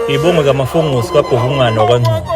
Ibongo zamafungusi kaBhovungana wakwaNgcobo.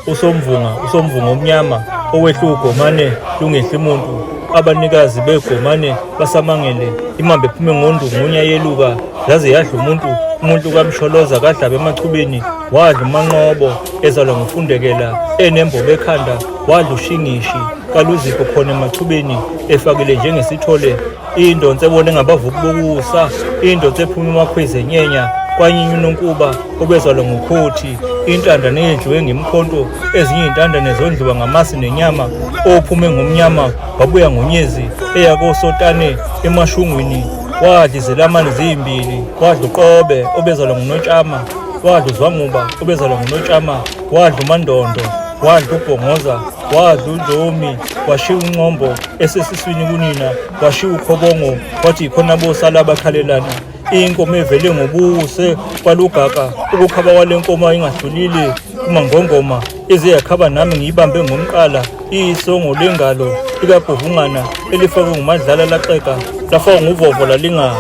Usomvunga omnyama owehla ugomane lungehla umuntu. Abanikazi begomane basamangele. Imambe ephume ngondungunya yeluka yaze yadla umuntu kaMsholoza kadlaba emachubeni. Wadla uManqobo ezalwa nguFundekela enembobo ekhanda. Wadla uShingishi kaLuzipho khona emachubeni efakile njengesithole. Indonse ebone ngabavuki bokusa. Indonse ephuma emakhwezi enyenya kwanyinya uNonkuba obezalwa nguKhothi. Intanda neyedliwe ngemkhonto, ezinye intandane zondliwa ngamasi nenyama. Ophume ngomnyama wabuya ngonyezi eya koSotane emashungwini. Wadla izelamani zimbili. Wadla uQobe obezalwa nguNotshama. Wadla uZwanguba obezalwa nguNotshama. Wadla uMandondo. Wadla uBhongoza. Wadla uNdlomi. Washiya uNcombo esesiswini kunina. Washiya uKhobongo wathi yikhona bosala abakhalelana. Inkomo evele ngobuse kwaLugaka. Ukukhaba kwale nkomo ingahlulile kuMangongoma eze yakhaba nami ngiyibambe ngomqala. Isongo lengalo likaBhovungana elifakwe nguMadlala laxeka lafakwa nguVovo lalingana.